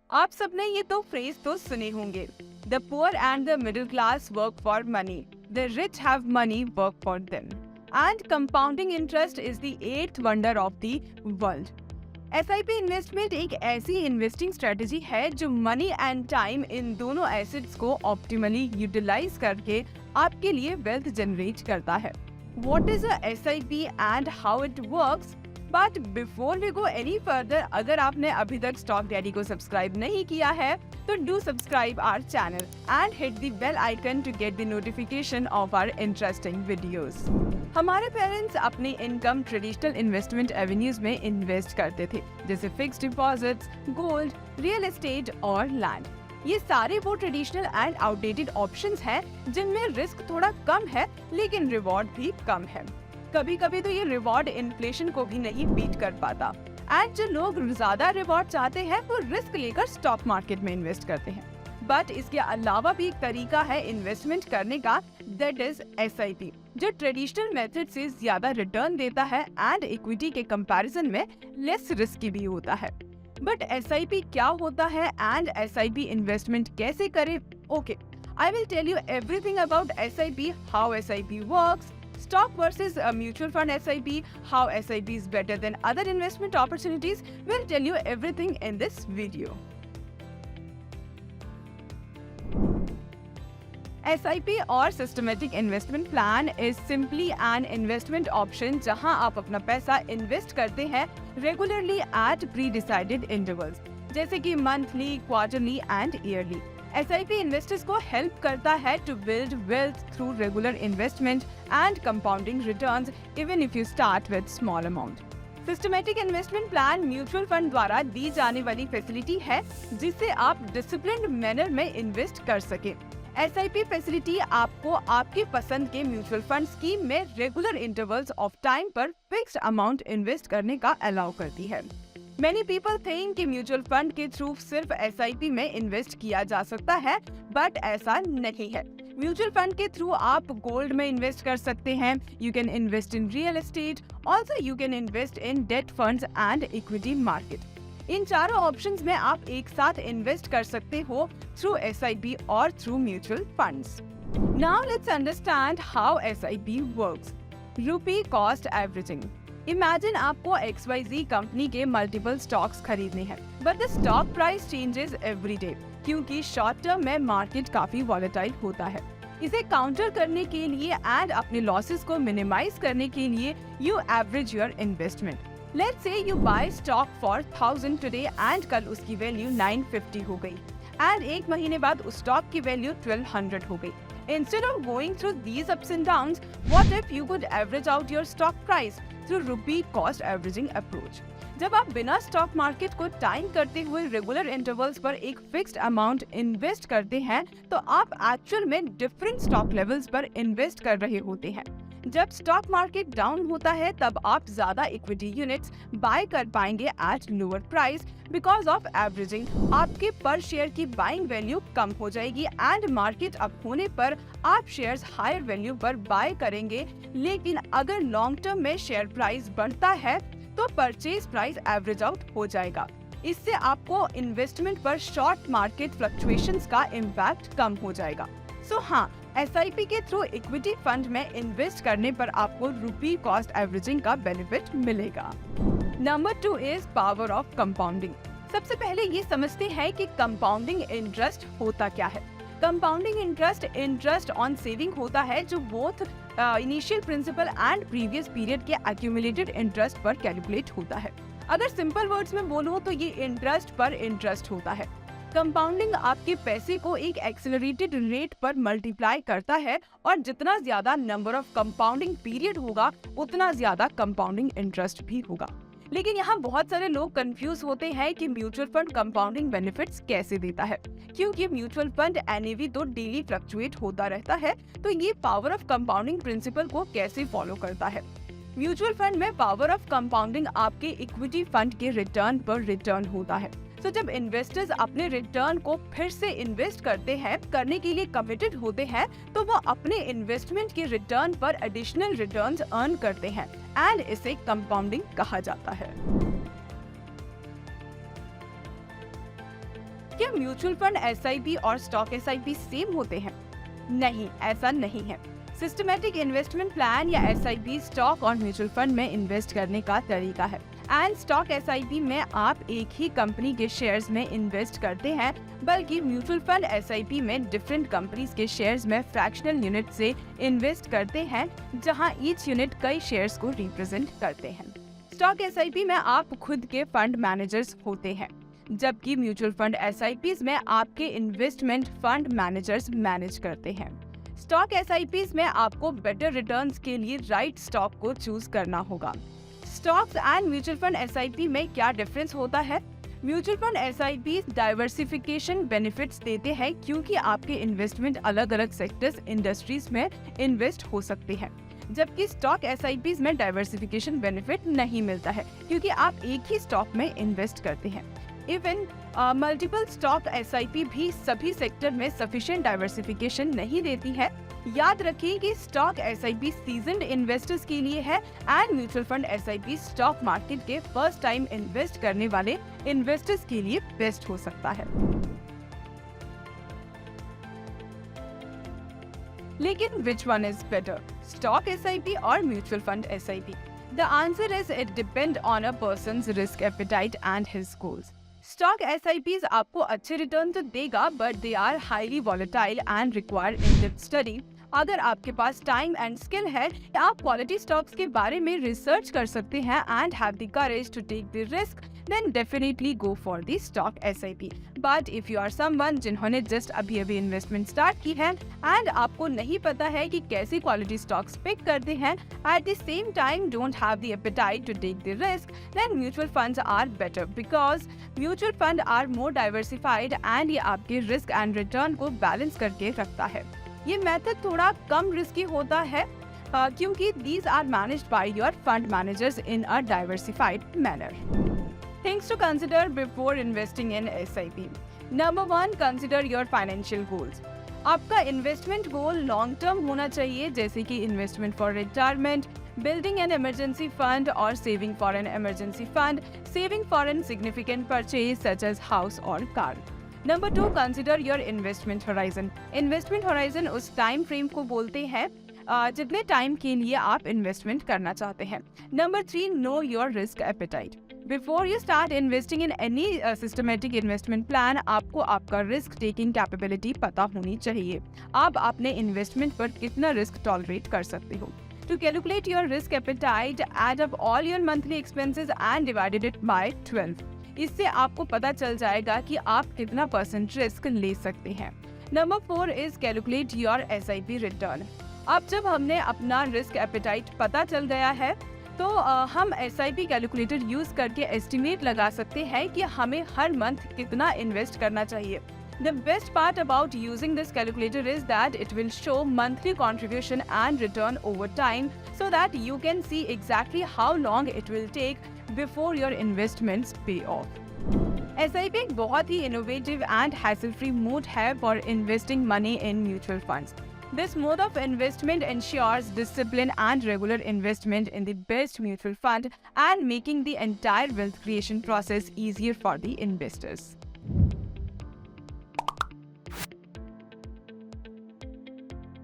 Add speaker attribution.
Speaker 1: आप सबने ये तो फ्रेज तो सुने होंगे, the poor and the middle class work for money, the rich have money work for them, and compounding interest is the eighth wonder of the world. SIP investment एक ऐसी investing strategy है जो money and time in दोनों assets को optimally utilise करके आपके लिए wealth generate करता है। What is a SIP and how it works? But before we go any further, अगर आपने अभी तक स्टॉक डैडी को सब्सक्राइब नहीं किया है तो do subscribe our channel and hit the bell icon to get the notification of our interesting videos. हमारे पेरेंट्स अपनी इनकम ट्रेडिशनल इन्वेस्टमेंट एवेन्यूज में इन्वेस्ट करते थे, जैसे fixed deposits, gold, real estate और लैंड। ये सारे वो ट्रेडिशनल एंड आउटडेटेड ऑप्शंस हैं जिनमें रिस्क थोड़ा कम है लेकिन रिवॉर्ड भी कम है। कभी कभी तो ये रिवॉर्ड इन्फ्लेशन को भी नहीं बीट कर पाता। एंड जो लोग ज्यादा रिवॉर्ड चाहते हैं वो रिस्क लेकर स्टॉक मार्केट में इन्वेस्ट करते हैं। बट इसके अलावा भी एक तरीका है इन्वेस्टमेंट करने का, दैट इज एसआईपी, जो ट्रेडिशनल मेथड से ज्यादा रिटर्न देता है एंड इक्विटी के कंपैरिजन में लेस रिस्की भी होता है। बट एसआईपी क्या होता है एंड एसआईपी इन्वेस्टमेंट कैसे करें? Okay, I will tell you everything about SIP, how SIP works, stock versus a mutual fund SIP, how SIP is better than other investment opportunities. We'll tell you everything in this video. SIP और systematic investment plan is simply an investment option जहां आप अपना पैसा invest करते हैं regularly at pre decided intervals, जैसे कि monthly, quarterly and yearly. SIP investors को हेल्प करता है to build wealth through regular investment and compounding returns even if you start with small amount. Systematic investment plan mutual fund द्वारा दी जाने वाली facility है जिससे आप डिसिप्लिन्ड मैनर में इन्वेस्ट कर सके। SIP फैसिलिटी आपको आपकी पसंद के म्यूचुअल फंड स्कीम में रेगुलर इंटरवल्स ऑफ टाइम पर फिक्स्ड अमाउंट इन्वेस्ट करने का अलाउ करती है। Many people think कि म्यूचुअल फंड के थ्रू सिर्फ SIP में इन्वेस्ट किया जा सकता है, बट ऐसा नहीं है। म्यूचुअल फंड के थ्रू आप गोल्ड में इन्वेस्ट कर सकते हैं, you can invest in real estate, also you can invest in debt funds and equity market. इन चारों ऑप्शंस में आप एक साथ इन्वेस्ट कर सकते हो थ्रू SIP और through mutual funds. Now let's understand how SIP works. Rupee cost averaging. Imagine आपको XYZ कंपनी के मल्टीपल स्टॉक्स खरीदने हैं, but the stock price changes every day क्योंकि शॉर्ट टर्म में मार्केट काफी वॉलेटाइल होता है। इसे काउंटर करने के लिए एंड अपने लॉसेस को मिनिमाइज करने के लिए you average your investment. Let's say you buy stock for 1000 today and कल उसकी वैल्यू 950 हो गई एंड एक महीने बाद उस स्टॉक की वैल्यू 1200 हो गई। Instead of going through these ups and downs, what if you could average out your stock price through rupee cost averaging approach? जब आप बिना स्टॉक मार्केट को टाइम करते हुए रेगुलर इंटरवल्स पर एक फिक्स्ड अमाउंट इन्वेस्ट करते हैं तो आप एक्चुअल में डिफरेंट स्टॉक लेवल्स पर इन्वेस्ट कर रहे होते हैं। जब स्टॉक मार्केट डाउन होता है तब आप ज्यादा इक्विटी यूनिट्स बाय कर पाएंगे at lower price because of averaging. आपके पर शेयर की बाइंग वैल्यू कम हो जाएगी एंड मार्केट अप होने पर आप शेयर्स हायर वैल्यू पर बाय करेंगे। लेकिन अगर लॉन्ग टर्म में शेयर प्राइस बढ़ता है तो परचेज प्राइस एवरेज आउट हो जाएगा। इससे आपको इन्वेस्टमेंट पर शॉर्ट मार्केट फ्लक्चुएशंस का इम्पैक्ट कम हो जाएगा। सो हाँ, SIP के थ्रू इक्विटी फंड में इन्वेस्ट करने पर आपको रुपी कॉस्ट एवरेजिंग का बेनिफिट मिलेगा। Number 2 is power of compounding. सबसे पहले ये समझते हैं कि कंपाउंडिंग इंटरेस्ट होता क्या है। कंपाउंडिंग इंटरेस्ट ऑन सेविंग होता है जो both initial principal and previous period के एक्यूमुलेटेड इंटरेस्ट पर कैलकुलेट होता है। अगर सिंपल वर्ड्स में बोलूं तो ये इंटरेस्ट पर इंटरेस्ट होता है। कंपाउंडिंग आपके पैसे को एक एक्सेलरेटेड रेट पर मल्टीप्लाई करता है और जितना ज्यादा नंबर ऑफ कंपाउंडिंग पीरियड होगा उतना ज्यादा कंपाउंडिंग इंटरेस्ट भी होगा। लेकिन यहाँ बहुत सारे लोग कंफ्यूज होते हैं कि म्यूचुअल फंड कंपाउंडिंग बेनिफिट्स कैसे देता है, क्योंकि म्यूचुअल फंड NAV तो डेली फ्लक्चुएट होता रहता है, तो ये पावर ऑफ कंपाउंडिंग प्रिंसिपल को कैसे फॉलो करता है। म्यूचुअल फंड में पावर ऑफ कंपाउंडिंग आपके इक्विटी फंड के रिटर्न पर रिटर्न होता है। तो जब इन्वेस्टर्स अपने रिटर्न को फिर से इन्वेस्ट करने के लिए कमिटेड होते हैं तो वो अपने इन्वेस्टमेंट के रिटर्न पर एडिशनल रिटर्न्स अर्न करते हैं एंड इसे कंपाउंडिंग कहा जाता है। क्या म्यूचुअल फंड एसआईपी और स्टॉक एसआईपी सेम होते हैं? नहीं, ऐसा नहीं है। सिस्टमैटिक इन्वेस्टमेंट प्लान या एसआईपी स्टॉक और म्यूचुअल फंड में इन्वेस्ट करने का तरीका है। एंड स्टॉक एसआईपी में आप एक ही कंपनी के शेयर्स में इन्वेस्ट करते हैं, बल्कि म्यूचुअल फंड एसआईपी में डिफरेंट कंपनीज के शेयर्स में फ्रैक्शनल यूनिट से इन्वेस्ट करते हैं, जहां ईच यूनिट कई शेयर्स को रिप्रेजेंट करते हैं। स्टॉक एसआईपी में आप खुद के फंड मैनेजर्स होते हैं, जबकि म्यूचुअल फंड एसआईपीज में आपके इन्वेस्टमेंट फंड मैनेजर्स मैनेज करते हैं। स्टॉक एसआईपीज में आपको बेटर रिटर्न्स के लिए राइट स्टॉक को चूज करना होगा। Stocks and mutual fund SIP में क्या डिफरेंस होता है? Mutual fund SIP diversification benefits देते हैं, क्योंकि आपके इन्वेस्टमेंट अलग अलग सेक्टर्स इंडस्ट्रीज में इन्वेस्ट हो सकते हैं, जबकि स्टॉक एसआईपीज में डाइवर्सिफिकेशन बेनिफिट नहीं मिलता है, क्योंकि आप एक ही स्टॉक में इन्वेस्ट करते हैं। इवन मल्टीपल स्टॉक एसआईपी भी सभी सेक्टर में सफिशिएंट डाइवर्सिफिकेशन नहीं देती है। याद रखिए कि स्टॉक एसआईपी सीजन्ड इन्वेस्टर्स के लिए है and mutual fund SIP stock market के फर्स्ट टाइम इन्वेस्ट करने वाले इन्वेस्टर्स के लिए बेस्ट हो सकता है। लेकिन which one is better, stock SIP और mutual fund SIP? The answer is it depend on a person's risk appetite and his goals. Stock SIPs आपको अच्छे रिटर्न तो देगा, but they are highly volatile and require in depth study. अगर आपके पास time and skill है, आप quality stocks के बारे में रिसर्च कर सकते हैं and have the courage to take the risk, then definitely go for the stock SIP. But if you are someone जिन्होंने just अभी इन्वेस्टमेंट स्टार्ट की है एंड आपको नहीं पता है कि कैसी क्वालिटी स्टॉक्स पिक करते हैं, at the same time don't have the appetite to take the risk, then mutual funds are better because mutual fund are more diversified and ये आपके रिस्क एंड रिटर्न को बैलेंस करके रखता है। ये method थोड़ा कम रिस्की होता है क्योंकि these are managed by your fund managers in a diversified manner. Things to consider before investing in SIP. Number 1, consider your financial goals. आपका इन्वेस्टमेंट गोल लॉन्ग टर्म होना चाहिए, जैसे कि investment for retirement, building an emergency fund और saving for an emergency fund, saving for an significant purchase such as house और car. Number 2, consider your investment horizon. Investment horizon उस time frame को बोलते हैं जितने टाइम के लिए आप इन्वेस्टमेंट करना चाहते हैं। Number 3, know your risk appetite. Before you start investing in any systematic investment plan, आपको आपका रिस्क टेकिंग कैपेबिलिटी पता होनी चाहिए। आप अपने इन्वेस्टमेंट पर कितना रिस्क टॉलरेट कर सकते हो। To calculate your risk appetite, add up all your monthly expenses and divided it by 12. इससे आपको पता चल जाएगा कि आप कितना % रिस्क ले सकते हैं। Number 4 is calculate your SIP return. अब जब हमने अपना रिस्क एपेटाइट पता चल गया है, तो हम SIP कैलकुलेटर यूज करके एस्टिमेट लगा सकते हैं कि हमें हर मंथ कितना इन्वेस्ट करना चाहिए। The best part about using this calculator is that it will show monthly contribution and return over time, so that you can see exactly how long it will take before your investments pay off. SIP एक बहुत ही innovative and hassle-free mode है for investing money in mutual funds. This mode of investment ensures discipline and regular investment in the best mutual fund and making the entire wealth creation process easier for the investors.